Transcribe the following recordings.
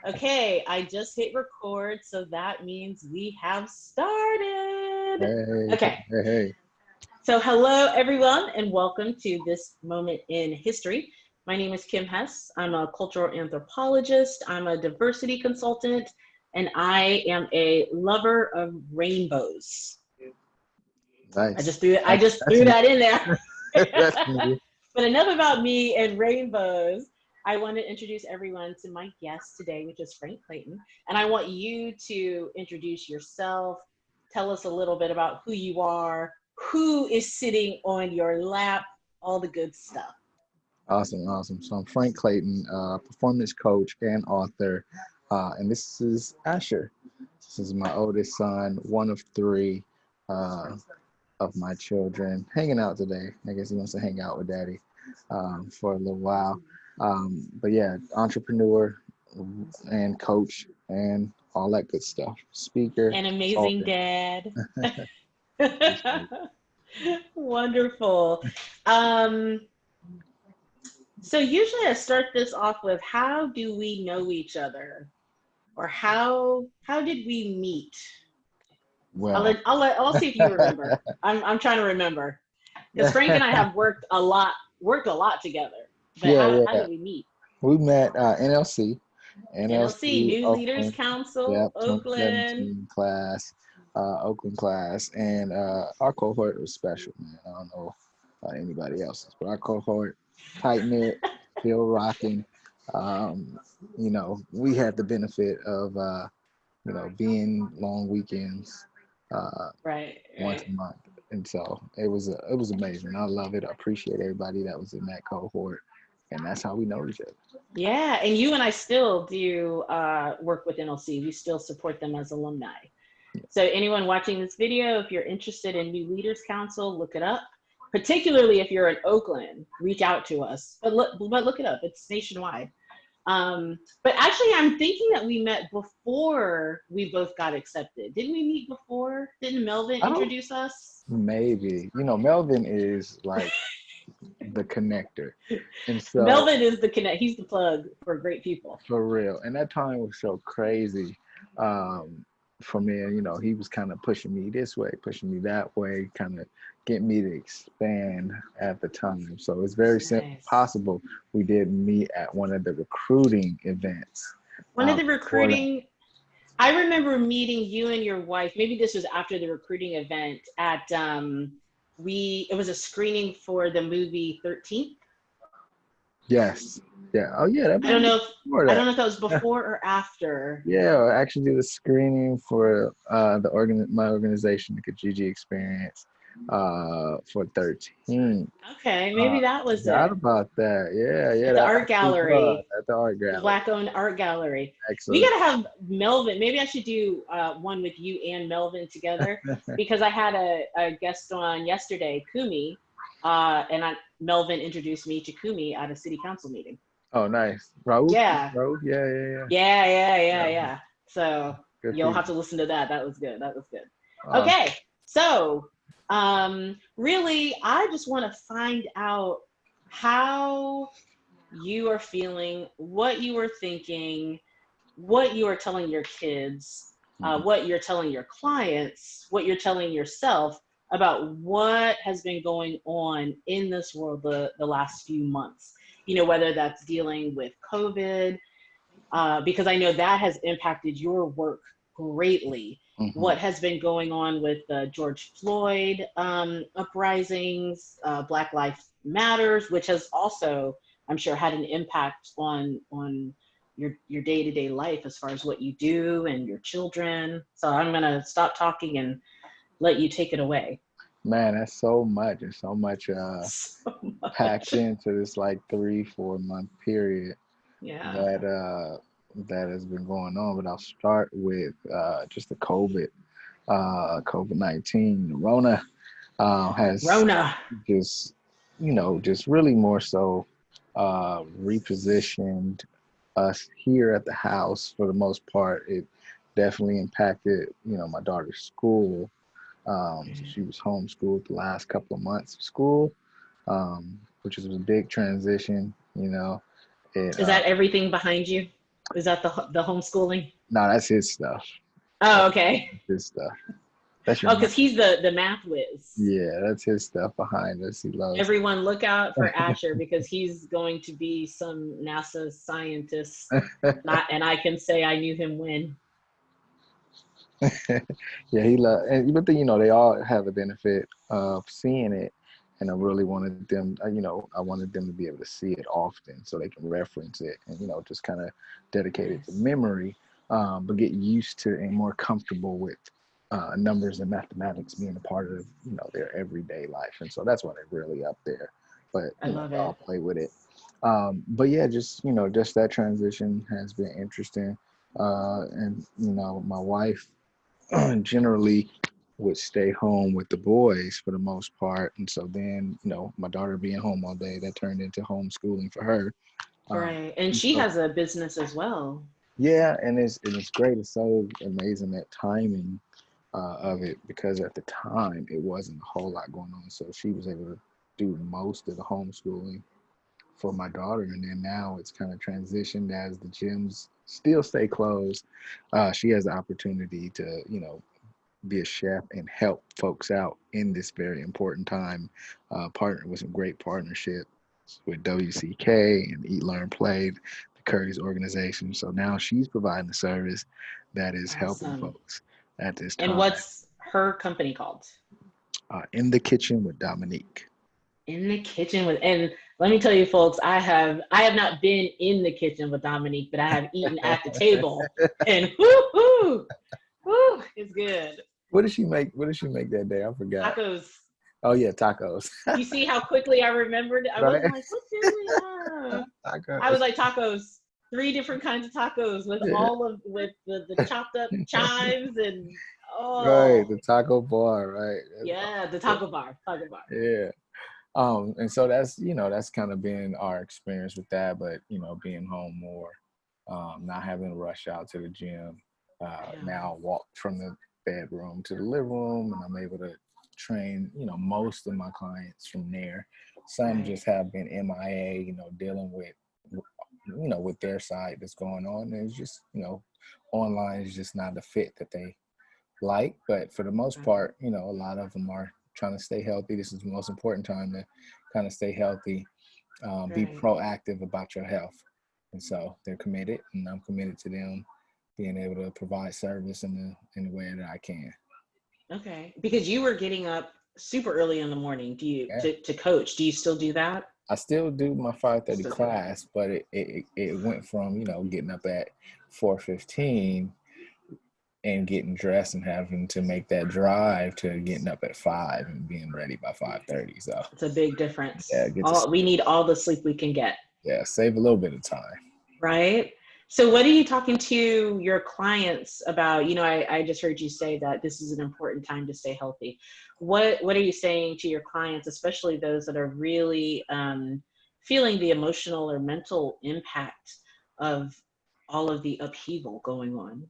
Okay, I just hit record, so that means we have started. Hey, Okay, hey, hey. so hello everyone, and welcome to this moment in history. My name is Kim Hess. I'm a cultural anthropologist, I'm a diversity consultant, and I am a lover of rainbows. I Nice. just threw I That's just that's threw me. that in there. That's me. But enough about me and rainbows. I want to introduce everyone to my guest today, which is Frank Clayton. And I want you to introduce yourself, tell us a little bit about who you are, who is sitting on your lap, all the good stuff. Awesome, awesome. So I'm Frank Clayton, performance coach and author, and this is Asher. This is my oldest son, one of three uh, of my children, hanging out today. I guess he wants to hang out with daddy for a little while. But yeah, entrepreneur and coach and all that good stuff. Speaker, An amazing consultant. dad. Appreciate it. Wonderful. Um, so usually I start this off with how do we know each other? Or how did we meet? Well, I'll see if you remember. I'm trying to remember because Frank and I have worked a lot together. But yeah, how yeah. did we meet? We met NLC, NLC, NLC New Leaders Oakland, Council, yep, Oakland. 2017 class, Oakland class, and our cohort was special, man. I don't know about anybody else's, but our cohort, tight knit, still rocking. Um, we had the benefit of being long weekends uh, Right, once right. a month, and so it was amazing. I love it. I appreciate everybody that was in that cohort, and that's how we know each other. Yeah, and you and I still do work with NLC. We still support them as alumni. So anyone watching this video, if you're interested in New Leaders Council, look it up. Particularly if you're in Oakland, reach out to us. But look it up. It's nationwide. But actually, I'm thinking that we met before we both got accepted. Didn't we meet before? Didn't Melvin I don't introduce us? Maybe. Melvin is like the connector. And so Melvin is the connect. He's the plug for great people. for real. And that time was so crazy um, for me. And, he was kind of pushing me this way, pushing me that way, kind of getting me to expand at the time. So it's very Nice. possible we did meet at one of the recruiting events One of the before that. recruiting, I remember meeting you and your wife. Maybe this was after the recruiting event at it was a screening for the movie 13th. Yes. Yeah. Oh, yeah. That I might don't have been know if before I don't that. know if that was before or after. Yeah, I actually did a screening for my organization, the Kijiji Experience, for 13. Okay, Uh, maybe that was Forgot it. about that. Yeah, yeah, At the that art actually was gallery, at the art the gallery. Black-owned art gallery. We Excellent. gotta have Melvin. Maybe I should do one with you and Melvin together because I had a guest on yesterday, Kumi, Melvin introduced me to Kumi at a city council meeting. Oh, nice. Raul, Yeah, Raul, yeah, yeah, yeah. yeah. So Good you'll have people. to listen to that. That was good. That was good. Awesome. Okay, so really, I just want to find out how you are feeling, what you are thinking, what you are telling your kids, Mhm. what you're telling your clients, what you're telling yourself about what has been going on in this world the last few months. Whether that's dealing with COVID, because I know that has impacted your work greatly. Mhm. What has been going on with the George Floyd uprisings, Black Lives Matters, which has also, I'm sure, had an impact on your day to day life as far as what you do and your children. So I'm gonna stop talking and let you take it away. Man, that's so much. There's so much So packed much. into this like 3, 4 month period Yeah. that that has been going on. But I'll start with just the COVID-19. The Rona has Rona. just just really more so repositioned us here at the house for the most part. It definitely impacted my daughter's school. So she was homeschooled the last couple of months of school, which was a big transition. It Is that everything behind you? Is that the homeschooling? No, that's his stuff. Oh, That's okay. his stuff. That's your Oh, man. because he's the math whiz. Yeah, that's his stuff behind us. He loves Everyone look out for Asher because he's going to be some NASA scientist. And I can say I knew him when. Yeah, but then, they all have a benefit of seeing it, and I really wanted them, I wanted them to be able to see it often so they can reference it and, just kind of dedicate it to Yes. memory, but get used to and more comfortable with numbers and mathematics being a part of, their everyday life. And so that's why they're really up there, but, I love I'll it. play with it. But yeah, just that transition has been interesting. And, my wife generally would stay home with the boys for the most part. And so then, my daughter being home all day, that turned into homeschooling for her. Right. And And she so, has a business as well. yeah, and it's great. It's so amazing that timing of it, because at the time it wasn't a whole lot going on. So she was able to do most of the homeschooling for my daughter. And then now it's kind of transitioned as the gyms still stay closed. She has the opportunity to, be a chef and help folks out in this very important time. Partner with some great partnerships with WCK and Eat, Learn, Play, the Curry's organization. So now she's providing a service that is helping Awesome. folks at this And time. what's her company called? In the Kitchen with Dominique. In the kitchen with, and let me tell you folks, I have not been in the kitchen with Dominique, but I have eaten at the table, and whoo, it's good. What did she make? What did she make that day? I forgot. Tacos. Oh yeah, tacos. You see how quickly I remembered? I Right? wasn't like, what did we have? I was Tacos. like, tacos, 3 different kinds of tacos with Yeah. all of with the chopped up chives and Right, oh the taco bar, right? That's yeah, the awesome. taco bar, taco bar. Yeah. And so that's kind of been our experience with that, but being home more, not having to rush out to the gym. Yeah, Now walk from the bedroom to the living room, and I'm able to train, most of my clients from there. Some right. just have been MIA, dealing with, with their side that's going on. And it's just, online is just not the fit that they like, but for the most Right. part, a lot of them are trying to stay healthy. This is the most important time to kind of stay healthy, be Right. proactive about your health. And so they're committed, and I'm committed to them being able to provide service in the way that I can. Okay. Because you were getting up super early in the morning. Do you Yeah. to coach? Do you still do that? I still do my 5:30 Still do it. class, but it went from, getting up at 4:15 and getting dressed and having to make that drive to getting up at 5 and being ready by 5:30. So It's a big yeah, difference. get to All we need all the sleep we can get, yeah, save a little bit of time. right? So what are you talking to your clients about? I just heard you say that this is an important time to stay healthy. What are you saying to your clients, especially those that are really feeling the emotional or mental impact of all of the upheaval going on?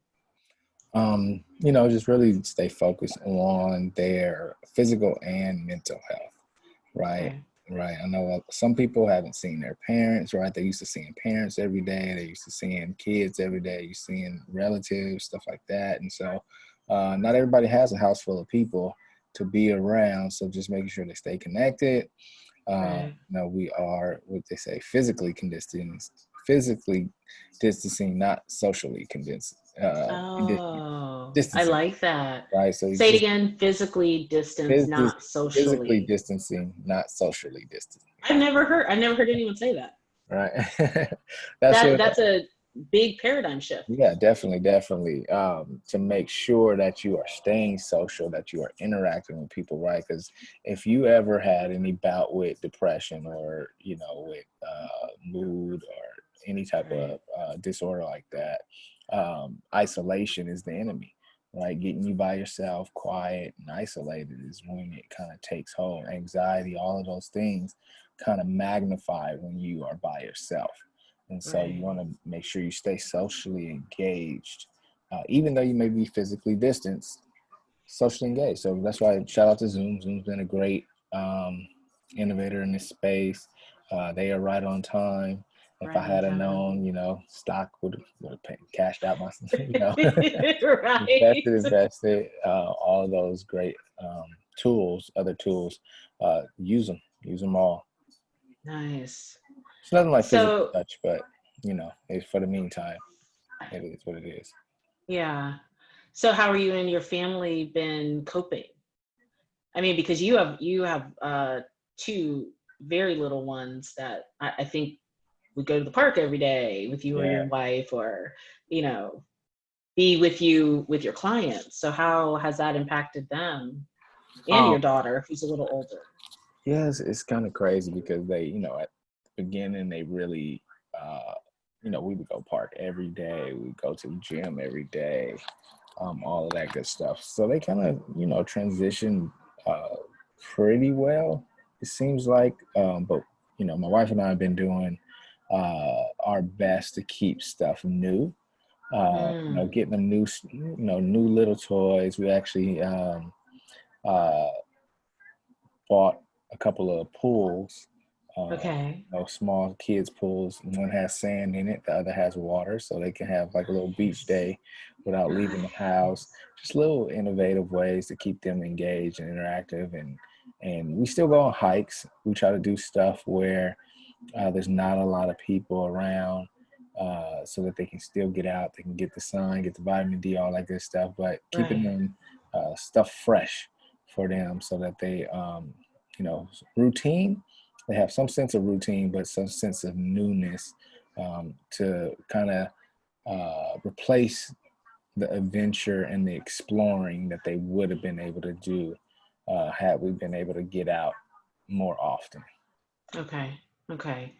Just really stay focused on their physical and mental health, right? Okay. Right. I know some people haven't seen their parents, right? They're used to seeing parents every day. They're used to seeing kids every day. You're seeing relatives, stuff like that. And so not everybody has a house full of people to be around. So just making sure they stay connected. Right. We are what they say physically distancing, not socially Oh, I distancing, like that. right? So it's Say it just again, physically distance, not physically socially. distancing, not socially distancing, I've never heard anyone say that. right? That's That what. that's a big paradigm shift. Yeah, definitely. To make sure that you are staying social, that you are interacting with people, right? Because if you ever had any bout with depression or, with mood or any type Right. of disorder like that, isolation is the enemy, right? Getting you by yourself, quiet and isolated is when it kind of takes hold. Anxiety, all of those things kind of magnify when you are by yourself. And so you Right. want to make sure you stay socially engaged, even though you may be physically distanced, socially engaged. So that's why shout out to Zoom. Zoom's been a great innovator in this space. They are right on time. If I had known, stock would have cashed out my, Right. invested, all of those great other tools, use them all. Nice. It's nothing like physical So, touch, but it's for the meantime, it is what it is. yeah. So how are you and your family been coping? I mean, because you have two very little ones that I think would go to the park every day with you or Yeah. your wife, or, you know, be with you with your clients. So how has that impacted them, and your daughter, who's a little older? Yes, it's kind of crazy because they, at the beginning, they really, we would go park every day. We would go to the gym every day, all of that good stuff. So they kind of, transitioned pretty well, it seems like. But, my wife and I have been doing our best to keep stuff new, getting them new little toys. We actually uh, bought a couple of pools, Okay. small kids pools. One has sand in it, the other has water, so they can have like a little beach day without leaving the house. Just little innovative ways to keep them engaged and interactive. And we still go on hikes. We try to do stuff where there's not a lot of people around, so that they can still get out, they can get the sun, get the vitamin D, all that good stuff, but keeping Right. them stuff fresh for them so that they, routine, they have some sense of routine, but some sense of newness, to kind of replace the adventure and the exploring that they would have been able to do had we been able to get out more often. Okay. Okay.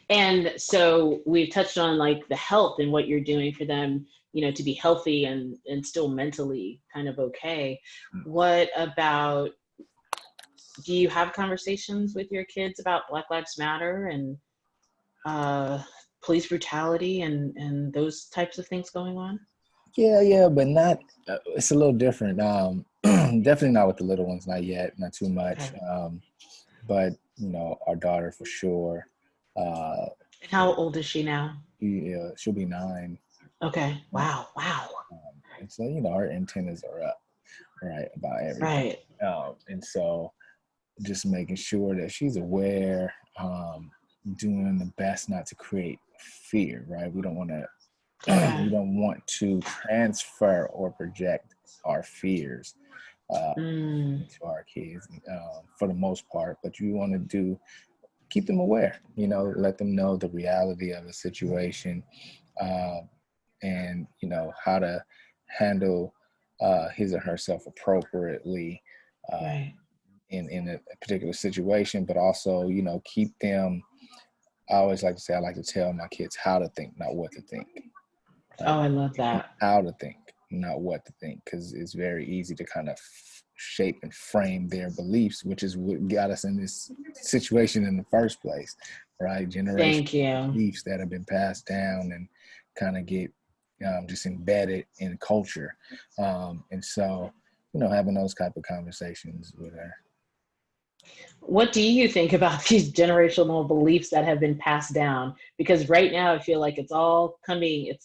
And so we've touched on like the health and what you're doing for them, to be healthy and still mentally kind of okay. What about, do you have conversations with your kids about Black Lives Matter and police brutality and those types of things going on? Yeah, but not. It's a little different. Definitely not with the little ones, not yet, not too much. Okay. But our daughter for sure. Uh, And how old is she now? yeah, she'll be 9. Okay. Wow. Wow. And so our antennas are up, right, about everything. Right. And so just making sure that she's aware, doing the best not to create fear, right? We don't want to. Okay. We don't want to transfer or project our fears to our kids, for the most part. But you want to keep them aware, let them know the reality of a situation, and how to handle his or herself appropriately, Right. in a particular situation. But also, keep them. I always like to say, I like to tell my kids how to think, not what to think. Right? Oh, I love that. How to think, not what to think, because it's very easy to kind of shape and frame their beliefs, which is what got us in this situation in the first place, right? Generational Thank you. beliefs that have been passed down and kind of get just embedded in culture. And so, having those type of conversations with her. What do you think about these generational beliefs that have been passed down? Because right now I feel like it's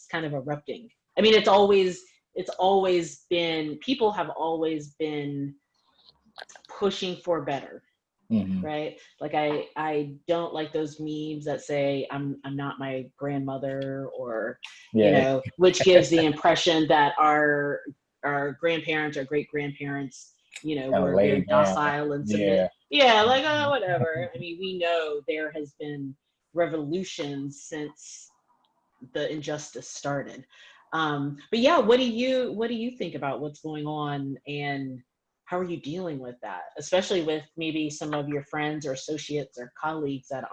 kind of erupting. I mean, it's always been, people have always been pushing for better, Mm-hmm. right? Like I don't like those memes that say I'm not my grandmother, or, Yeah. which gives the impression that our grandparents or great grandparents, Kind of were very laid down. docile and submit. Yeah. Yeah, like, oh, whatever. I mean, we know there has been revolutions since the injustice started. But yeah, what do you think about what's going on, and how are you dealing with that, especially with maybe some of your friends or associates or colleagues that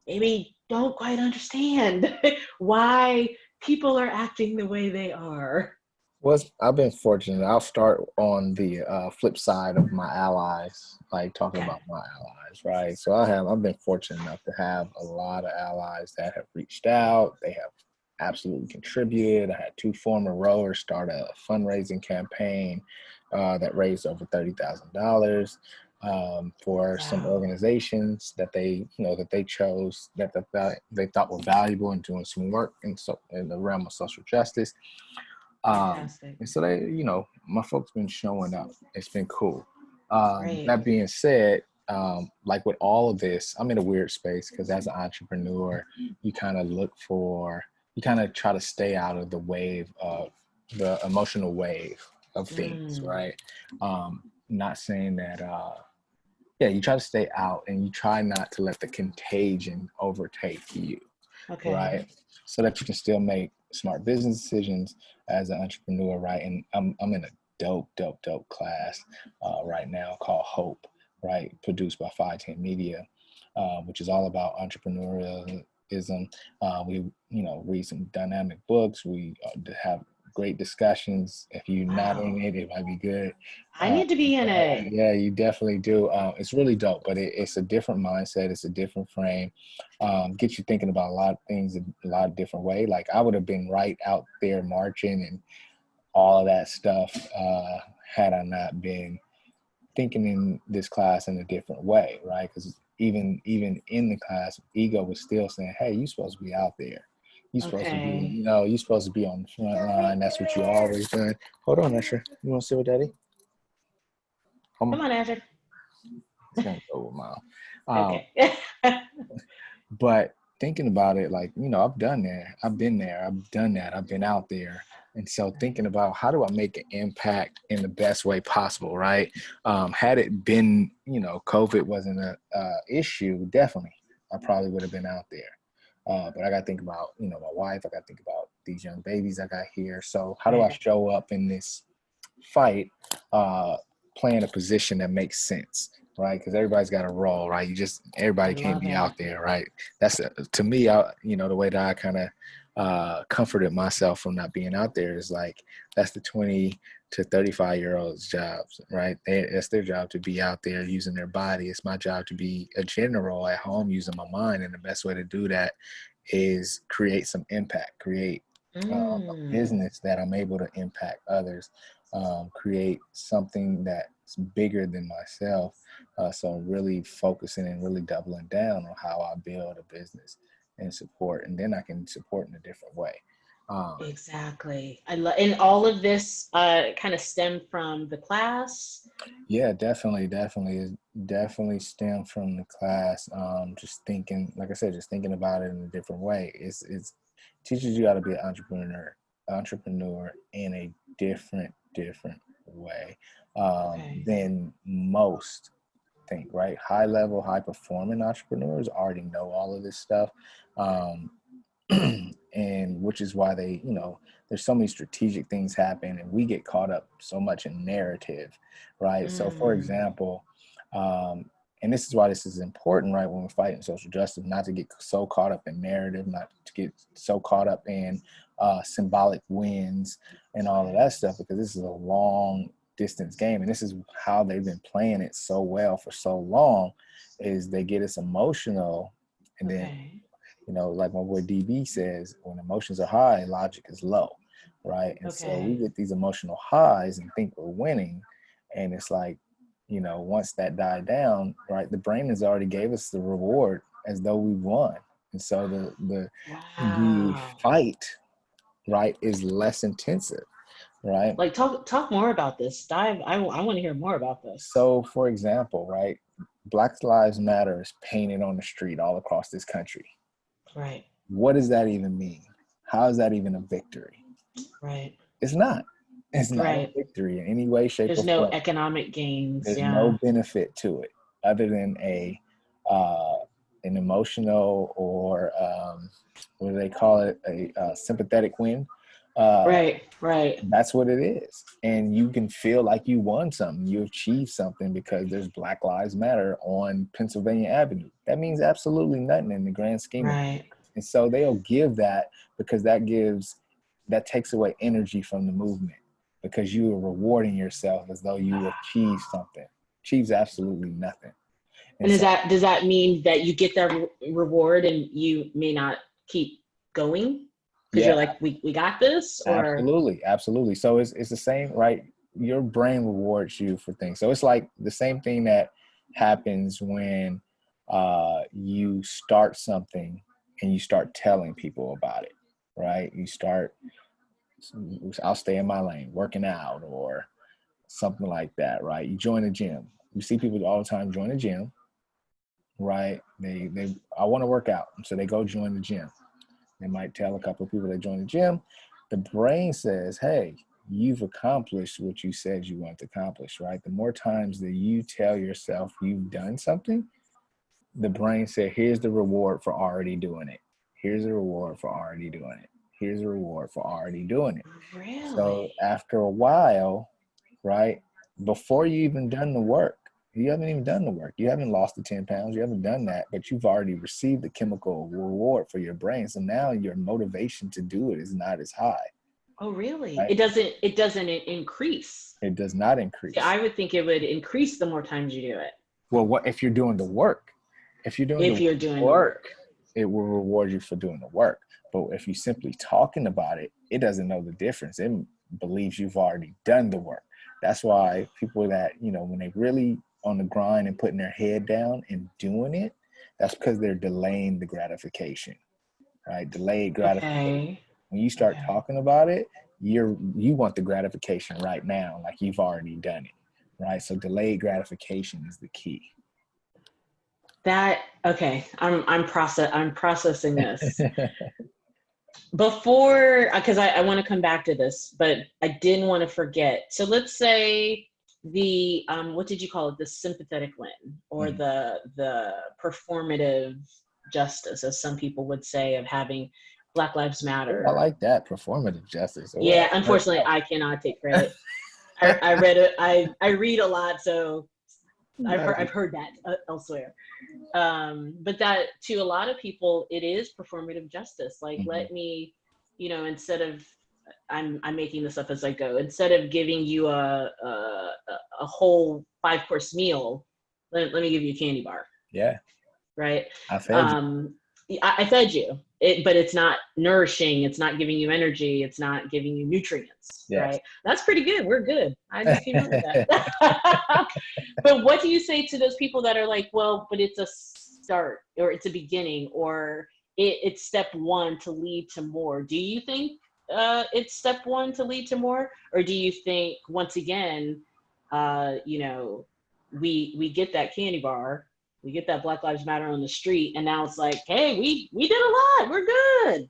maybe don't quite understand why people are acting the way they are? Well, I've been fortunate. I'll start on the flip side of my allies, like talking Okay. about my allies, right? So I've been fortunate enough to have a lot of allies that have reached out. They have absolutely contributed. I had 2 former rowers start a fundraising campaign that raised over $30,000. for some Wow. organizations that that they chose that they thought were valuable and doing some work in the realm of social justice. Fantastic. And so they, my folks been showing up. It's been cool. Great. That being said, like with all of this, I'm in a weird space because as an entrepreneur, you kind of you kind of try to stay out of the wave of the emotional wave of things, right? Not saying that, yeah, you try to stay out and you try not to let the contagion overtake you, Okay. right? So that you can still make smart business decisions as an entrepreneur, right? And I'm in a dope class right now called Hope, right? Produced by 510 Media, which is all about entrepreneurialism. We, read some dynamic books. We have great discussions. If you're not Wow. in it, it might be good. I need to be in it. Yeah, you definitely do. It's really dope, but it's a different mindset. It's a different frame. Gets you thinking about a lot of things in a lot of different way. Like I would have been right out there marching and all of that stuff had I not been thinking in this class in a different way, right? Because even in the class, ego was still saying, "Hey, you're supposed to be out there. You're supposed to be, Okay. you're supposed to be on the front line. That's what you always done." Hold on, Usher. You want to sit with Daddy? Come on, Asher. It's gonna go with Mom. Okay. But thinking about it, like, I've done that. I've been there. I've done that. I've been out there. And so thinking about how do I make an impact in the best way possible, right? Had it been, COVID wasn't a issue, definitely, I probably would have been out there. But I got to think about, my wife. I got to think about these young babies I got here. So how do I Right. show up in this fight, playing a position that makes sense? Right, because everybody's got a role, right? I Everybody can't love be it. out there, right? That's to me, the way that I kind of comforted myself from not being out there is like that's the 20 to 35-year-olds' jobs, right? That's their job to be out there using their body. It's my job to be a general at home using my mind, and the best way to do that is create some impact, create a business that I'm able to impact others, create something that's bigger than myself. So really focusing and really doubling down on how I build a business and support, and then I can support in a different way. Exactly. I love, and all of this kind of stemmed from the class. Yeah, definitely stem from the class. Just thinking, like I said, just thinking about it in a different way. It's teaches you how to be an entrepreneur in a different way Okay. than most think, right? High level, high performing entrepreneurs already know all of this stuff. Um, and which is why they, there's so many strategic things happen and we get caught up so much in narrative, right? So for example, and this is why this is important, right? When we're fighting social justice, not to get so caught up in narrative, not to get so caught up in symbolic wins and all of that stuff, because this is a long distance game. And this is how they've been playing it so well for so long, is they get us emotional. And then, Okay. like my boy DB says, when emotions are high, logic is low, right? And so we Okay. get these emotional highs and think we're winning. And it's like, once that died down, right, the brain has already gave us the reward as though we won. And so the Wow. fight, right, is less intensive, right? Like talk more about this. Dive. I want to hear more about this. So for example, right, Black Lives Matter is painted on the street all across this country. Right. What does that even mean? How is that even a victory? Right. It's not. It's not a Right. victory in any way, shape, There's or no form. economic gains. There's no Yeah. benefit to it other than uh, an emotional or what do they call it? A sympathetic win. Right. Right. That's what it is. And you can feel like you won something, you achieved something because there's Black Lives Matter on Pennsylvania Avenue. That means absolutely nothing in the grand scheme of Right. things. And so they'll give that because that takes away energy from the movement, because you are rewarding yourself as though you achieved something. Achieves absolutely nothing. And And so does that mean that you get that reward and you may not keep going because yeah, you're like, we got this, or absolutely. So it's the same, right? Your brain rewards you for things. So it's like the same thing that happens when you start something and you start telling people about it, right? You start, I'll stay in my lane, working out or something like that, right? You join a gym. You see people all the time join a gym, right? I want to work out, so they go join the gym. They might tell a couple of people that join the gym. The brain says, hey, you've accomplished what you said you want to accomplish, right? The more times that you tell yourself you've done something, the brain said, here's the reward for already doing it. Here's the reward for already doing it. Here's the reward for already doing it. Really? So after a while, right, before you even done the work, you haven't even done the work. You haven't lost the 10 pounds. You haven't done that, but you've already received the chemical reward for your brain. So now your motivation to do it is not as high. Oh, really? Right? It doesn't increase. It does not increase. See, I would think it would increase the more times you do it. Well, what if you're doing the work? If you're doing the work, it will reward you for doing the work. But if you're simply talking about it, it doesn't know the difference. It believes you've already done the work. That's why people that, when they really on the grind and putting their head down and doing it, that's because they're delaying the gratification, right? Delayed gratification. Okay. When you start talking about it, you want the gratification right now, like you've already done it, right? So delayed gratification is the key. I'm processing this. Before, because I want to come back to this, but I didn't want to forget. So let's say the what did you call it? The sympathetic win, or the performative justice, as some people would say, of having Black Lives Matter. I like that, performative justice. Yeah, unfortunately, I cannot take credit. I read it. I read a lot, so I've heard that elsewhere. But that, to a lot of people, it is performative justice. Like, let me, instead of, I'm making this up as I go, instead of giving you a whole 5-course meal, let me give you a candy bar. Yeah. Right. I fed you. I fed you, but it's not nourishing. It's not giving you energy. It's not giving you nutrients. Yes. Right. That's pretty good. We're good. I just came up with that. But what do you say to those people that are like, well, but it's a start, or it's a beginning, or it's step one to lead to more? Do you think it's step one to lead to more? Or do you think, once again, we get that candy bar, we get that Black Lives Matter on the street, and now it's like, hey, we did a lot, we're good?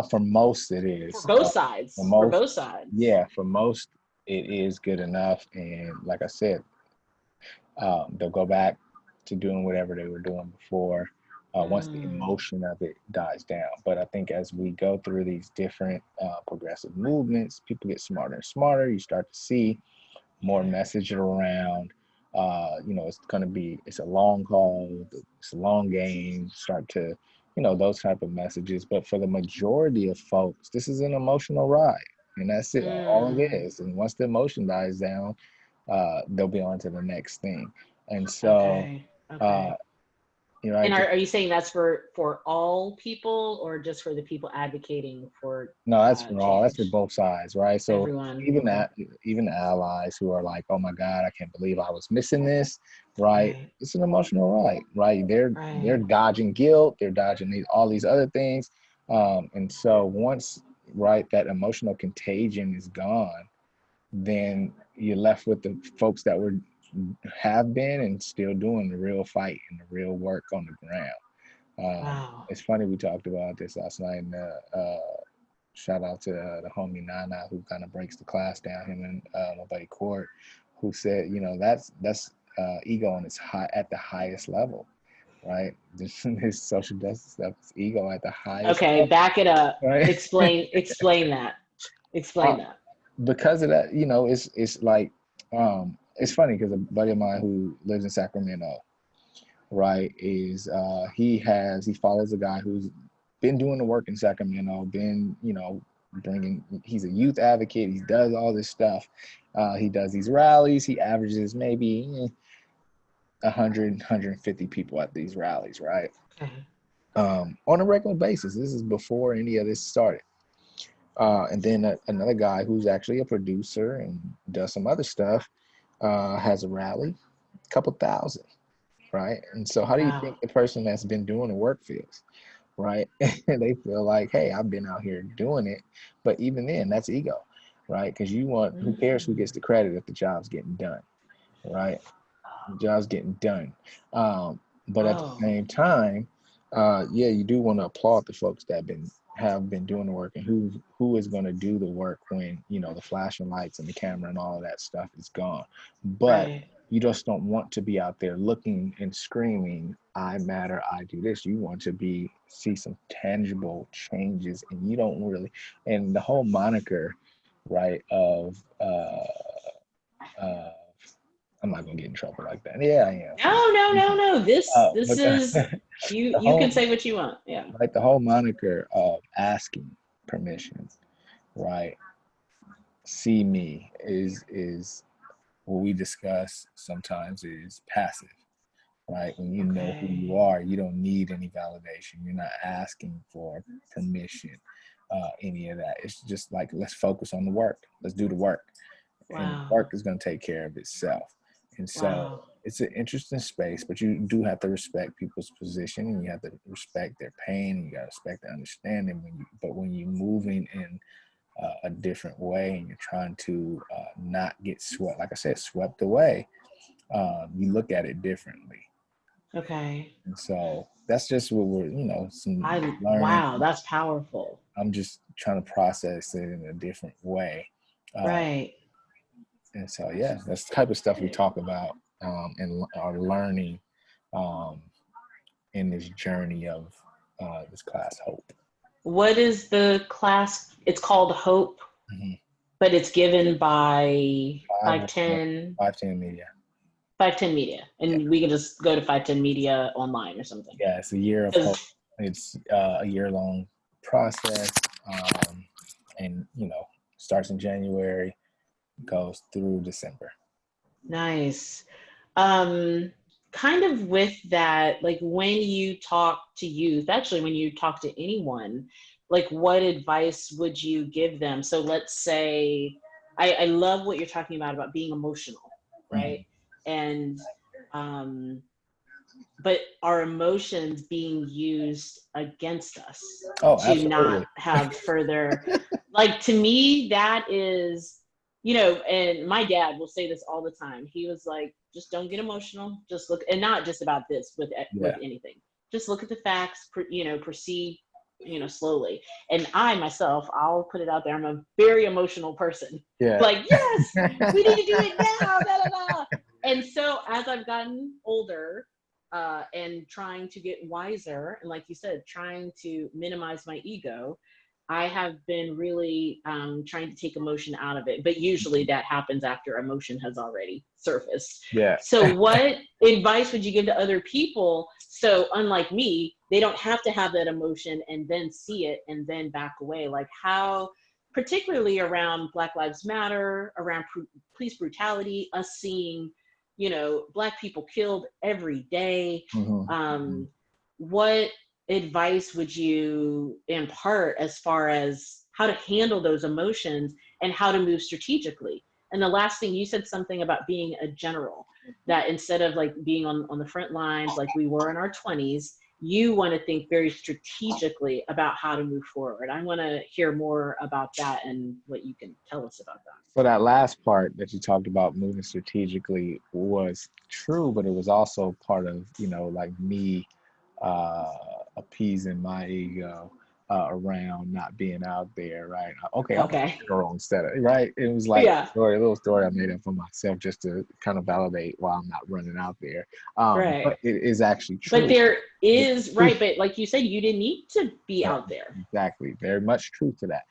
For most it is. For both sides. For both sides. Yeah, for most it is good enough. And like I said, they'll go back to doing whatever they were doing before once the emotion of it dies down. But I think as we go through these different progressive movements, people get smarter and smarter. You start to see more message around. It's a long haul, it's a long game, start to, those type of messages. But for the majority of folks, this is an emotional ride, and that's it, all it is. And once the emotion dies down, they'll be on to the next thing. And so, and are you saying that's for all people, or just for the people advocating for? No, that's for all. That's for both sides, right? So everyone, even the allies who are like, "Oh my God, I can't believe I was missing this," right? It's an emotional ride, right? They're dodging guilt, they're dodging all these other things, and so once that emotional contagion is gone, then you're left with the folks that have been and still doing the real fight and the real work on the ground. It's funny, we talked about this last night, and shout out to the homie Nana, who kind of breaks the class down, him and my buddy Court, who said, that's ego at the highest level, right? This social justice stuff is ego at the highest level, back it up, right? explain that. Because of that, it's like, it's funny because a buddy of mine who lives in Sacramento, right, is he follows a guy who's been doing the work in Sacramento, been, he's a youth advocate, he does all this stuff. He does these rallies, he averages maybe 100, 150 people at these rallies, right? On a regular basis. This is before any of this started. And then another guy who's actually a producer and does some other stuff, has a rally, couple thousand, right? And so how do you Wow. think the person that's been doing the work feels, right? And they feel like, hey, I've been out here doing it. But even then, that's ego, right? Because you want, who cares who gets the credit if the job's getting done, right? The job's getting done. But at the Oh, same time, yeah, you do want to applaud the folks that have been doing the work, and who is going to do the work when, you know, the flashing lights and the camera and all of that stuff is gone. But right. you just don't want to be out there looking and screaming, I matter, I do this. You want to see some tangible changes, and you don't really, and the whole moniker, right, of uh I'm not gonna get in trouble like that. Yeah, I am. No, no, no, no. This But is you. the You can whole say what you want. Yeah. like the whole moniker of asking permission, right? See me is what we discuss sometimes is passive, right? When you know who you Okay. are, you don't need any validation. You're not asking for permission, any of that. It's just like, let's focus on the work. Let's do the work, and the Wow. work is going to take care of itself. And so Wow. it's an interesting space, but you do have to respect people's position, and you have to respect their pain, and you got to respect their understanding. But when you're moving in a different way, and you're trying to not get swept, like I said, swept away, you look at it differently. Okay. And so that's just what we're, some learning. Wow, that's powerful. I'm just trying to process it in a different way. Uh, Right. and so, yeah, that's the type of stuff we talk about, and are learning, um, in this journey of this class, Hope. What is the class? It's called Hope, Mm-hmm. but it's given by Five, 510 510 Media. 510 Media. Yeah. And we can just go to 510 Media online or something. Yeah, it's a year of hope. It's a year-long process, and starts in January, goes through December. Nice. Kind of with that, like when you talk to youth, actually, when you talk to anyone, like what advice would you give them? So let's say, I love what you're talking about being emotional, right? Mm-hmm. And, but our emotions being used against us Oh, to not absolutely. have further, like to me that is, and my dad will say this all the time. He was like, just don't get emotional, just look, and not just about this, with Yeah. anything, just look at the facts, proceed, slowly. And I myself, I'll put it out there, I'm a very emotional person. Yeah. Like, yes, we need to do it now, da, da, da. And so as I've gotten older, and trying to get wiser, and like you said, trying to minimize my ego, I have been really trying to take emotion out of it. But usually that happens after emotion has already surfaced. Yeah. So what advice would you give to other people? So unlike me, they don't have to have that emotion and then see it and then back away. Like how, particularly around Black Lives Matter, around police brutality, us seeing, Black people killed every day. Mm-hmm. What advice would you impart as far as how to handle those emotions and how to move strategically? And the last thing, you said something about being a general, that instead of like being on the front lines like we were in our 20s, you want to think very strategically about how to move forward. I want to hear more about that and what you can tell us about that. So that last part that you talked about, moving strategically, was true, but it was also part of, like me uh, appeasing my ego around not being out there, right? Okay, I'm a Okay. general instead of, right? It was like Yeah. a little story I made up for myself just to kind of validate why I'm not running out there. Right. But it is actually But true. there There's is, truth. right, but like you said, you didn't need to be Yeah, out there. exactly. Very much truth to that.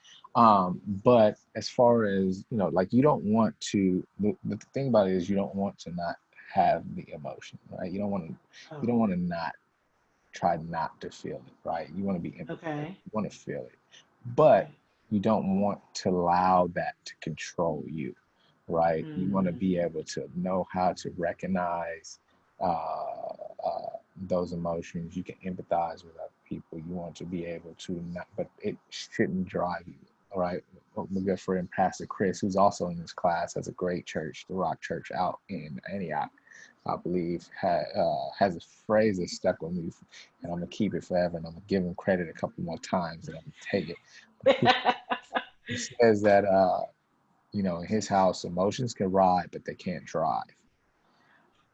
But as far as, like you don't want to, the thing about it is you don't want to not have the emotion, right? You don't Oh, want to not try not to feel it, right? You want to be empathetic. okay. You want to feel it, but Right. you don't want to allow that to control you, right? You want to Mm, be able to know how to recognize those emotions. You can empathize with other people. You want to be able to not, but it shouldn't drive you, all right? My good friend Pastor Chris, who's also in this class, has a great church, the Rock Church out in Antioch. I believe, has a phrase that stuck with me, and I'm gonna keep it forever. And I'm gonna give him credit a couple more times, and I'm gonna take it. He says that in his house, emotions can ride, but they can't drive.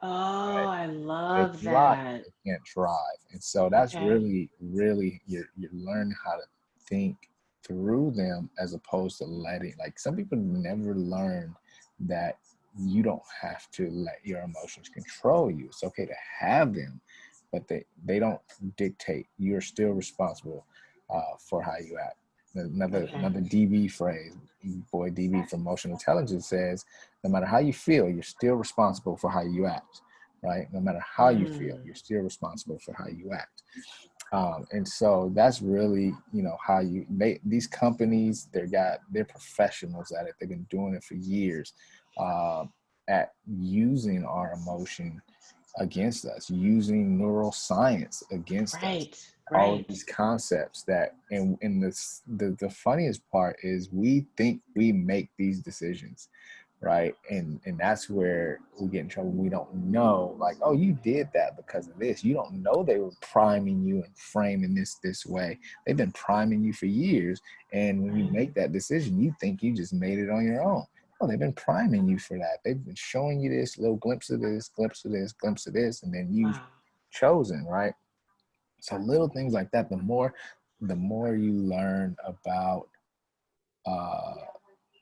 Oh, Right? I They love can ride, but that. they can't drive. And so that's Okay. really, really you're learning how to think through them as opposed to letting, like, some people never learn that you don't have to let your emotions control you. It's okay to have them, but they don't dictate. You're still responsible for how you act. Another DB phrase, boy DB from Emotional Intelligence says, no matter how you feel, you're still responsible for how you act. Right? No matter how you feel, you're still responsible for how you act. And so that's really, how these companies, they're professionals at it. They've been doing it for years, at using our emotion against us, using neuroscience against us. Right. All of Right. these concepts and the funniest part is we think we make these decisions, right? And that's where we get in trouble. We don't know, like, oh, you did that because of this. You don't know they were priming you and framing this way. They've been priming you for years, and when you make that decision, you think you just made it on your own. Oh, they've been priming you for that. They've been showing you this little glimpse of this, glimpse of this, glimpse of this, and then you've chosen, right? So little things like that. The more you learn about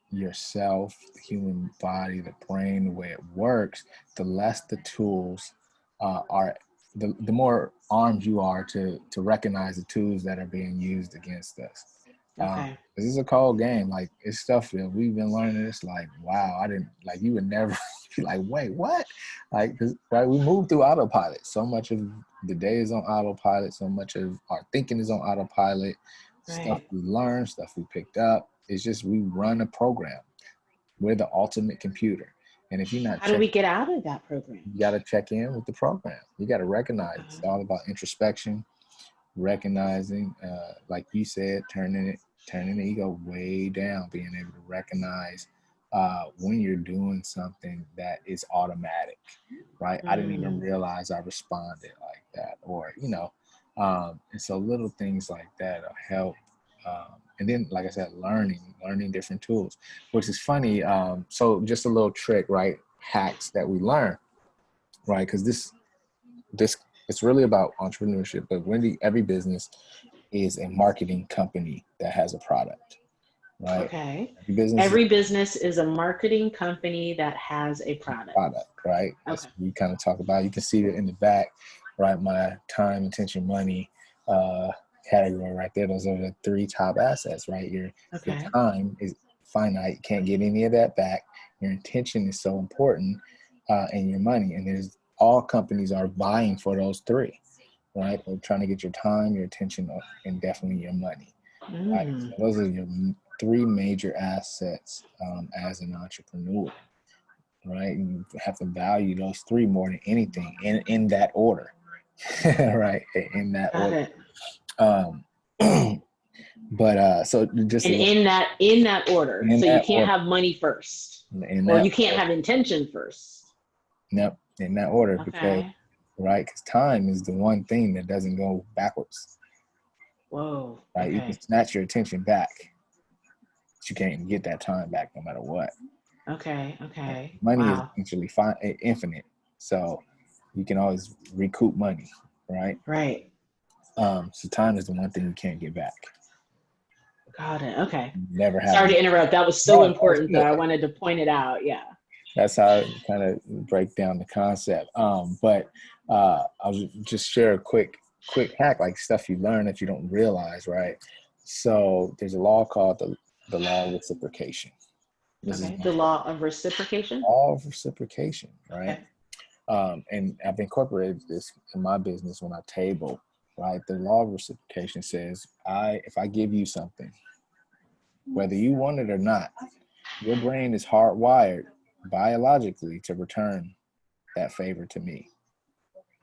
yourself, the human body, the brain, the way it works, the less the tools are, the more armed you are to recognize the tools that are being used against us. Okay. This is a cold game. Like, it's stuff that we've been learning. It's like, wow, I didn't, like, you would never be like, wait, what? Like, right? We move through autopilot. So much of the day is on autopilot. So much of our thinking is on autopilot. Stuff Right. we learned, stuff we picked up. It's just, we run a program. We're the ultimate computer. And if you're not How do we checking, get out of that program? you got to check in with the program. You got to recognize it's all about introspection, recognizing, like you said, turning the ego way down, being able to recognize when you're doing something that is automatic, right? I didn't even realize I responded like that, or and so little things like that will help. And then, like I said, learning different tools, which is funny. So just a little trick, right? Hacks that we learn, right? Because this it's really about entrepreneurship, but really every business is a marketing company that has a product, right? Okay. Every business is Every business is a marketing company that has a a product. product, right? That's Okay. what we kind of talk about. You can see it in the back, right? My time, attention, money category right there. Those are the three top assets, right? Your Okay. time is finite. You can't get any of that back. Your intention is so important, and your money. And there's all companies are vying for those three, right? They're trying to get your time, your attention, and definitely your money, right? So those are your three major assets as an entrepreneur, right? You have to value those three more than anything in that order, right? In that Got order. it. Um, but so just And in that order. in So you that can't order, have money first, in or that you can't order, have intention first. yep, in that order, because Okay. right, because time is the one thing that doesn't go backwards, Whoa. right? You can Okay. snatch your attention back, but you can't get that time back no matter what. Okay. Okay. Money is Wow. essentially infinite, so you can always recoup money, right? Right. So time is the one thing you can't get back. Got it. Okay. Never have Sorry it. to interrupt. That was so No, it's important, though. good. I wanted to point it out. Yeah. That's how I kind of break down the concept. But I'll just share a quick hack, like stuff you learn that you don't realize, right? So there's a law called the law of reciprocation. This is Okay. The law of reciprocation. law of reciprocation, right? Okay. And I've incorporated this in my business when I table, right? The law of reciprocation says, if I give you something, whether you want it or not, your brain is hardwired biologically to return that favor to me,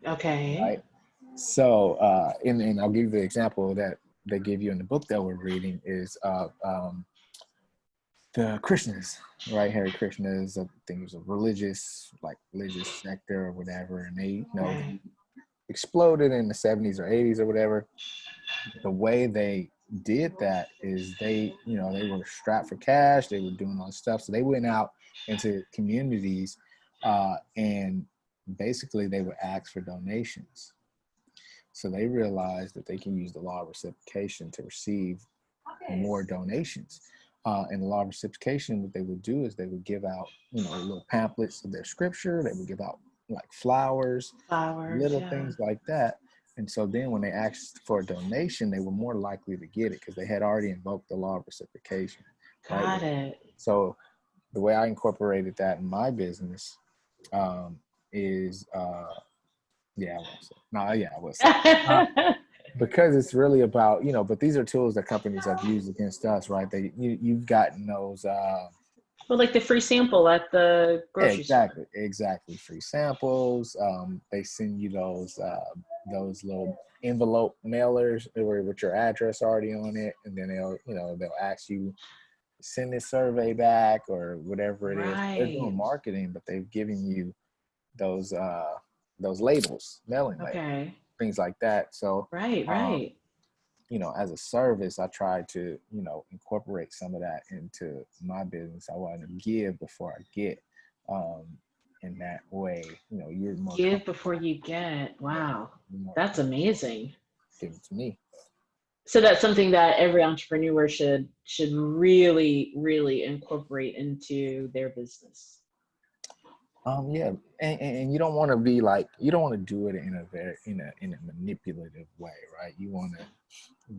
Okay. right? So, and I'll give you the example that they give you in the book that we're reading is the Krishnas, right? Hare Krishnas, I think it was a religious sector or whatever, and they, they exploded in the 70s or 80s or whatever. The way they did that is they were strapped for cash. They were doing all this stuff. So they went out into communities and basically they would ask for donations. So they realized that they can use the law of reciprocation to receive more donations. And the law of reciprocation, what they would do is they would give out, little pamphlets of their scripture. They would give out like flowers, little things like that. And so then when they asked for a donation, they were more likely to get it because they had already invoked the law of reciprocation. Got it. So the way I incorporated that in my business is, I will say. Because it's really about, but these are tools that companies have used against us, right? You've gotten those. Well, like the free sample at the grocery store. Exactly. Free samples. They send you those little envelope mailers with your address already on it, and then they'll ask you send this survey back or whatever it is. They're doing marketing, but they've given you those labels, mailing labels, things like that. So right. As a service, I try to, incorporate some of that into my business. I want to give before I get. In that way, you're more give before you get. Wow, that's amazing. Give it to me. So that's something that every entrepreneur should really, really incorporate into their business. And you don't want to be like, you don't want to do it in a manipulative way, right? You want to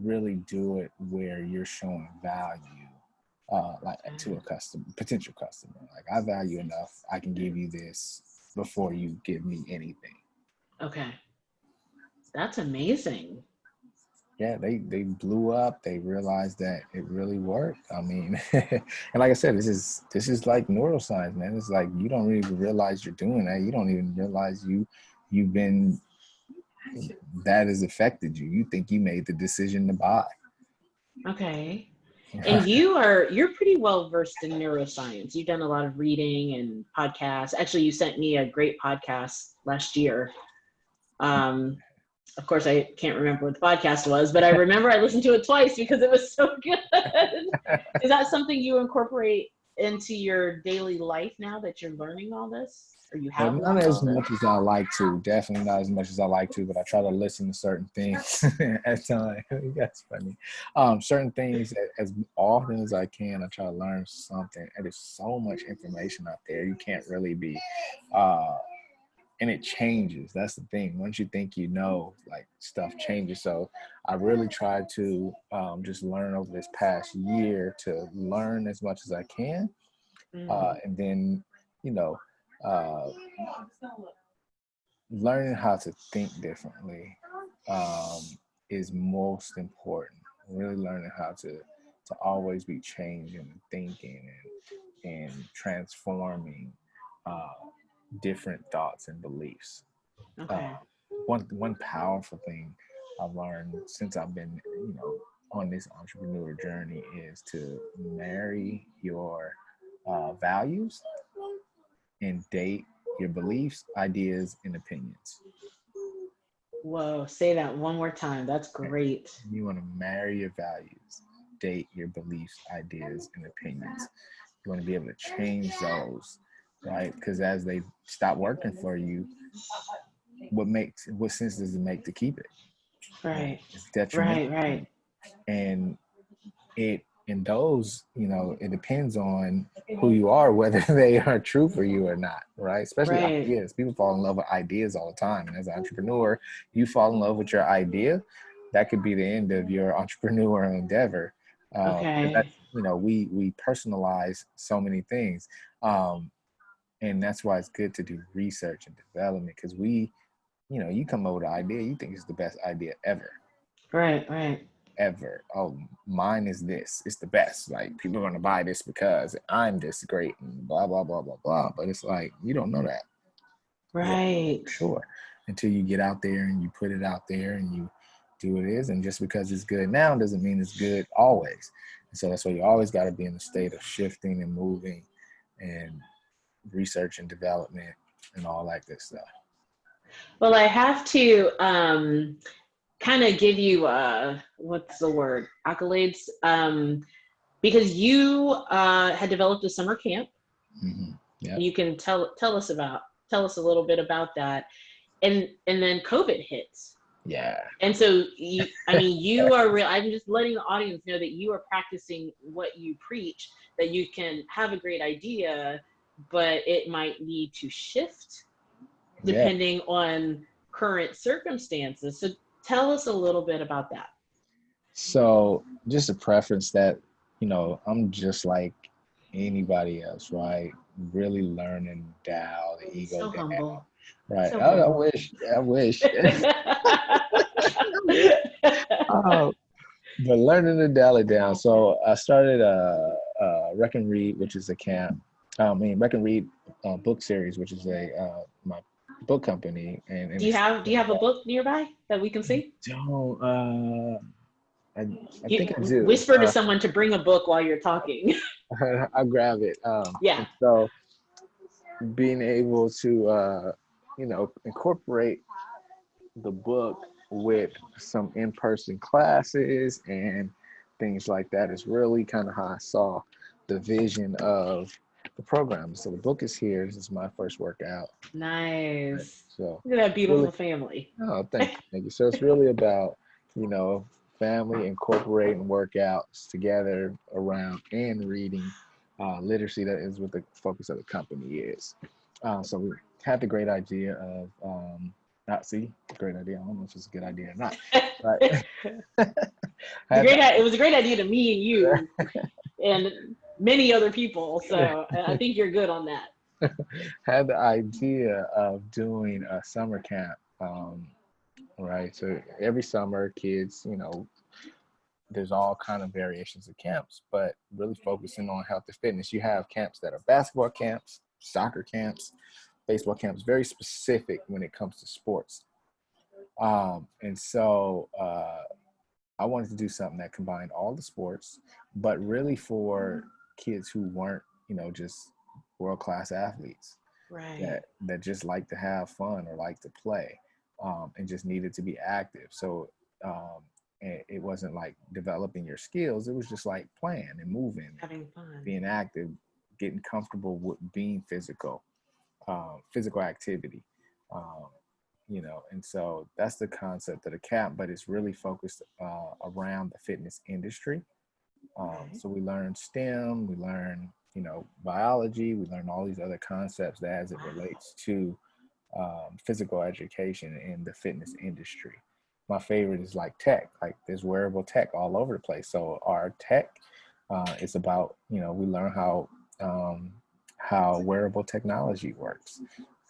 really do it where you're showing value, to a potential customer. Like, I value enough, I can give you this before you give me anything. Okay, that's amazing. Yeah, they blew up. They realized that it really worked. I mean, and like I said, this is like neuroscience, man. It's like you don't even realize you're doing that. You don't even realize you've been that has affected you. You think you made the decision to buy. Okay. And you're pretty well versed in neuroscience. You've done a lot of reading and podcasts. Actually, you sent me a great podcast last year. Of course, I can't remember what the podcast was, but I remember I listened to it twice because it was so good. Is that something you incorporate into your daily life now that you're learning all this? Or you have not as much as I like to. Definitely not as much as I like to, but I try to listen to certain things at times. That's funny. Certain things as often as I can, I try to learn something. And there's so much information out there. You can't really be and it changes. That's the thing. Once you think like stuff changes. So I really tried to just learn over this past year to learn as much as I can. And then, learning how to think differently is most important. Really learning how to always be changing and thinking and transforming different thoughts and beliefs. Okay. One powerful thing I've learned since I've been, on this entrepreneur journey is to marry your values and date your beliefs, ideas, and opinions. Whoa, say that one more time. That's great. You want to marry your values, date your beliefs, ideas, and opinions. You want to be able to change those, right? Because as they stop working for you, what sense does it make to keep it? Right. It's detrimental. Right. And in those, it depends on who you are, whether they are true for you or not, right? Especially ideas. People fall in love with ideas all the time. And as an entrepreneur, you fall in love with your idea, that could be the end of your entrepreneurial endeavor. We personalize so many things. And that's why it's good to do research and development, because you come up with an idea, you think it's the best idea ever. Right. Ever. Oh, mine is this. It's the best. Like, people are going to buy this because I'm this great and blah, blah, blah, blah, blah. But it's like, you don't know that. Right. Yeah, sure. Until you get out there and you put it out there and you do what it is. And just because it's good now doesn't mean it's good always. And so that's why you always got to be in the state of shifting and moving and research and development and all that good stuff. Well, I have to kind of give you, what's the word, accolades, because you had developed a summer camp. Mm-hmm. Yep. You can tell us a little bit about that. And then COVID hits. Yeah. And so, you are real. I'm just letting the audience know that you are practicing what you preach, that you can have a great idea, but it might need to shift depending on current circumstances. So tell us a little bit about that. So just a preference that, I'm just like anybody else, right? Really learning Tao, the ego So down. humble. Right. So I humble. wish. But learning to dial it down. So I started Rec and Read, which is a camp. Rec and Read book series, which is my book company. And do you have a book nearby that we can see? I think I do. Whisper to someone to bring a book while you're talking. I'll grab it. Yeah. So being able to, incorporate the book with some in-person classes and things like that is really kind of how I saw the vision of the program. So the book is here. This is my first workout. Nice. So look at that beautiful family. Oh, thank you. So it's really about, family incorporating workouts together around and reading literacy. That is what the focus of the company is. So we had the great idea of, great idea. I don't know if it's a good idea or not. Right? It was a great idea to me and you and many other people. So I think you're good on that. Had the idea of doing a summer camp. Right. So every summer, kids, there's all kind of variations of camps, but really focusing on health and fitness. You have camps that are basketball camps, soccer camps, baseball camps, very specific when it comes to sports. And so I wanted to do something that combined all the sports, but really for kids who weren't, just world-class athletes. Right. That just like to have fun or like to play. And just needed to be active. So it wasn't like developing your skills. It was just like playing and moving, having fun, being active, getting comfortable with being physical activity. And so that's the concept of the camp, but it's really focused around the fitness industry. So we learn STEM, we learn, biology, we learn all these other concepts that as it relates to physical education in the fitness industry. My favorite is like tech. Like there's wearable tech all over the place. So our tech is about, we learn how wearable technology works.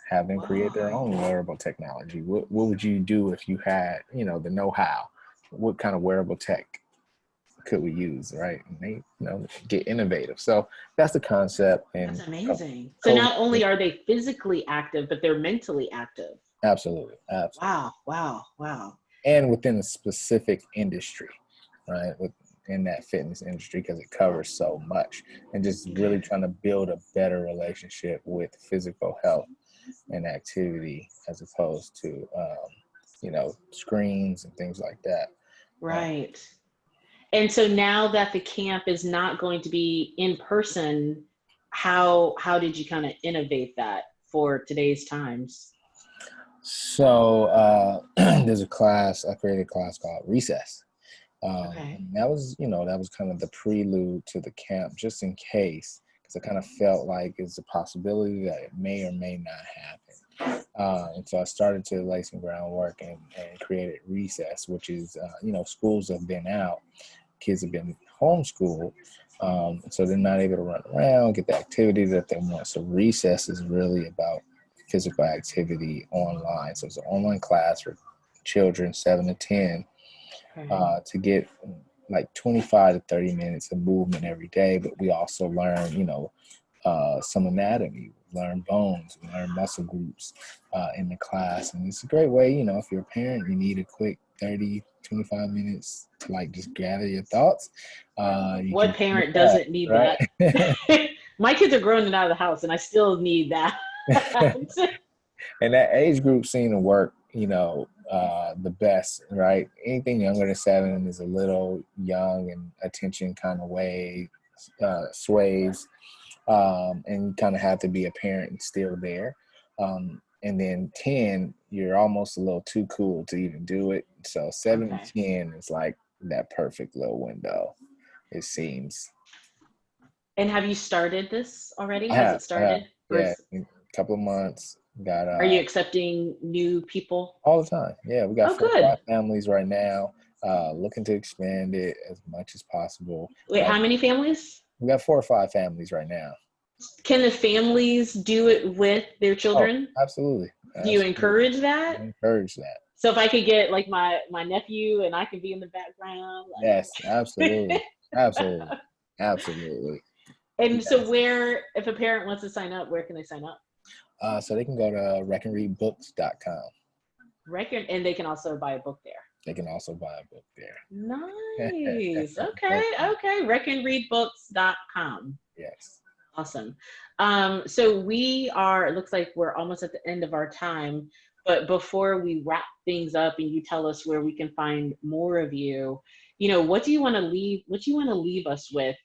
Have them create their own wearable technology. What would you do if you had, the know-how? What kind of wearable tech could we use, right? And they, get innovative. So that's the concept. And that's amazing. So not only are they physically active, but they're mentally active. Absolutely. Wow. And within a specific industry, right? Within that fitness industry, because it covers so much, and just really trying to build a better relationship with physical health and activity as opposed to, screens and things like that. Right. And so now that the camp is not going to be in person, how did you kind of innovate that for today's times? So there's a class, I created a class called Recess. Okay. That was kind of the prelude to the camp, just in case, because I kind of felt like it's a possibility that it may or may not happen. And so I started to lay some groundwork and created Recess, which is, schools have been out, kids have been homeschooled, so they're not able to run around, get the activity that they want. So Recess is really about physical activity online. So it's an online class for children 7 to 10 to get like 25 to 30 minutes of movement every day. But we also learn, some anatomy, learn bones, we learn muscle groups in the class. And it's a great way, you know, if you're a parent, you need a quick 30, 25 minutes to like just gather your thoughts. You What can do parent that, doesn't need right? that? My kids are grown and out of the house, and I still need that. And that age group seem to work, you know, the best, right? Anything younger than 7 is a little young and attention kind of way sways, and you kind of have to be a parent and still there. And then 10, you're almost a little too cool to even do it. So 7 Okay. and 10 is like that perfect little window, it seems. And have you started this already? I Has it have, started? Or yeah, in a couple of months. Got are you accepting new people? all the time. Yeah, we got Oh, 4 or good. 5 families right now. Looking to expand it as much as possible. Wait, Right, how many families? we got 4 or 5 families right now. Can the families do it with their Oh, children? absolutely, Do you absolutely. encourage that? I encourage that. So if I could get like my nephew and I could be in the background, Yes, like. absolutely, absolutely, absolutely. And so Yes. where, if a parent wants to sign up, where can they sign up? So they can go to recandreadbooks.com. Record, and they can also buy a book there. They can also buy a book there. Nice. Okay. Recandreadbooks.com. Yes. Awesome. So we are, it looks like we're almost at the end of our time, but before we wrap things up and you tell us where we can find more of you, you know, what do you want to leave us with?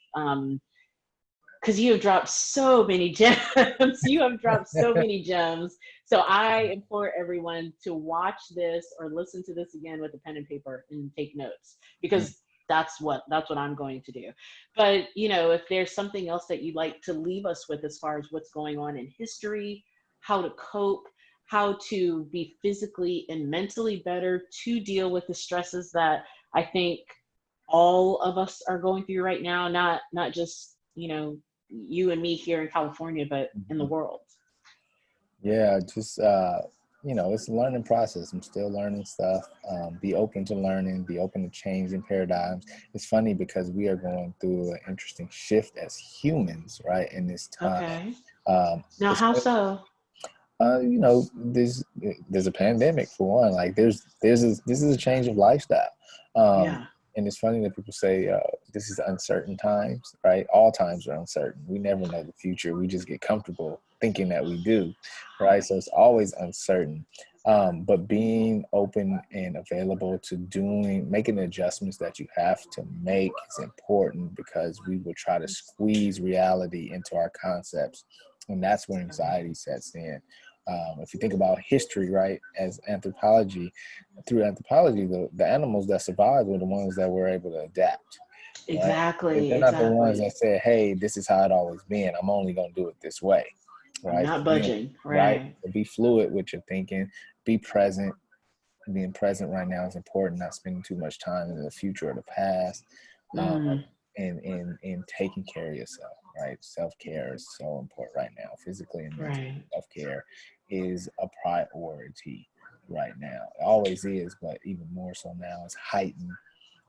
Because you have dropped so many gems. You have dropped so many gems. So I implore everyone to watch this or listen to this again with a pen and paper and take notes, because that's what I'm going to do. But you know, if there's something else that you'd like to leave us with as far as what's going on in history, how to cope, how to be physically and mentally better to deal with the stresses that I think all of us are going through right now, not just, you know, you and me here in California, but in the world. Yeah, just you know, it's a learning process. I'm still learning stuff. Be open to learning, be open to changing paradigms. It's funny because we are going through an interesting shift as humans, right, in this time. Okay. Now, how so? You know, there's a pandemic for one. Like this is a change of lifestyle. Yeah. And it's funny that people say this is uncertain times, right? All times are uncertain. We never know the future. We just get comfortable thinking that we do, right? So it's always uncertain. But being open and available to making the adjustments that you have to make is important, because we will try to squeeze reality into our concepts. And that's where anxiety sets in. If you think about history, right, as anthropology, through anthropology, the animals that survived were the ones that were able to adapt. Right? They're not the ones that said, "Hey, this is how it always been. I'm only going to do it this way." I'm Right? not So budging. right? Right. So be fluid with your thinking. Be present. Being present right now is important. Not spending too much time in the future or the past. Mm, And taking care of yourself, right? Self-care is so important right now. Physically and mentally, right. self-care is a priority right now. It always is, but even more so now. It's heightened.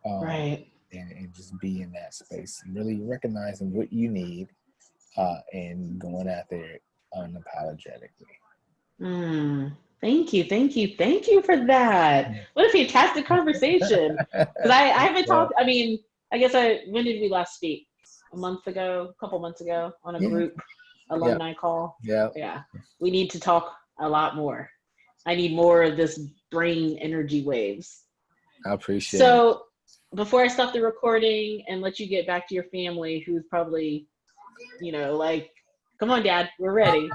Right. And just be in that space, really recognizing what you need, and going after it unapologetically. Mm. Thank you. Thank you for that. What a fantastic conversation. Because I haven't Yeah, talked, I mean, when did we last speak? A month ago, a couple months ago, on a yeah, group yeah, alumni call. yeah. Yeah. We need to talk a lot more. I need more of this brain energy waves. I appreciate it. So before I stop the recording and let you get back to your family, who's probably, you know, like, come on, Dad, we're ready.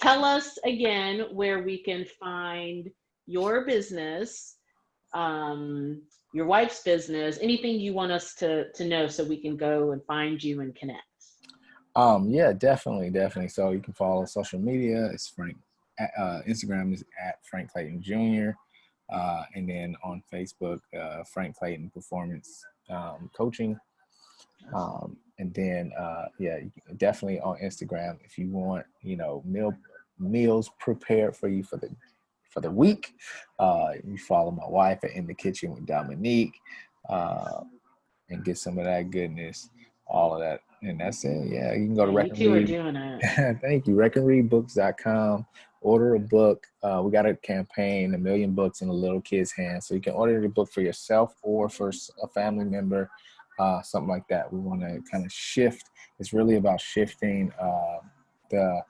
Tell us again where we can find your business, your wife's business, anything you want us to know so we can go and find you and connect. Yeah, definitely. So you can follow social media. It's Frank. Instagram is at Frank Clayton Jr. And then on Facebook, Frank Clayton Performance Coaching. And then yeah, definitely on Instagram if you want, you know, meals prepared for you for the week. You follow my wife at In the Kitchen with Dominique, and get some of that goodness. all of that. And that's it. Yeah, you can go to Yeah, Rec you and two are Read. doing it. Thank you. recandreadbooks.com. Order a book. We got a campaign, 1,000,000 books in a little kid's hands. So you can order the book for yourself or for a family member, something like that. We want to kind of shift. It's really about shifting the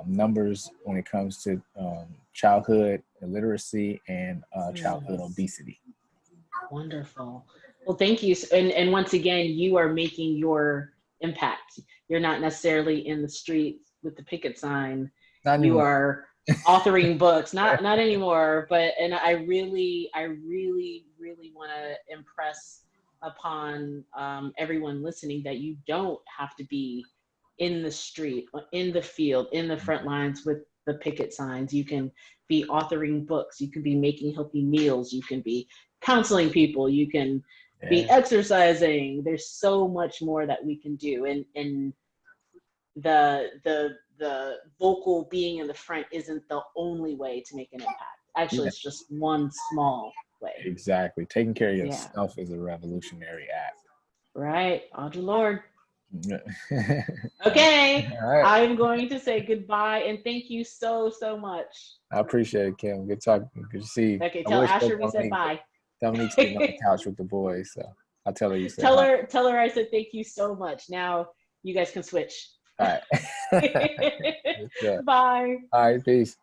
numbers when it comes to childhood illiteracy and childhood obesity. Wonderful. Well, thank you. And once again, you are making your impact. You're not necessarily in the streets with the picket sign. Not You anymore. are authoring books. Not anymore. But and I really want to impress upon everyone listening that you don't have to be in the street, in the field, in the front lines with the picket signs. You can be authoring books. You can be making healthy meals. You can be counseling people. You can be exercising. There's so much more that we can do. And the vocal being in the front isn't the only way to make an impact. Actually, it's just one small way. Exactly. Taking care of yourself is a revolutionary act. Right. Audre Lorde. Okay. Right. I'm going to say goodbye and thank you so much. I appreciate it, Kim. Good talking. Good to see you. Okay, tell Asher we said bye. Dominique's sitting on the couch with the boys, so I'll tell her you said tell her I said thank you so much. Now you guys can switch. All right. Bye. All right, peace.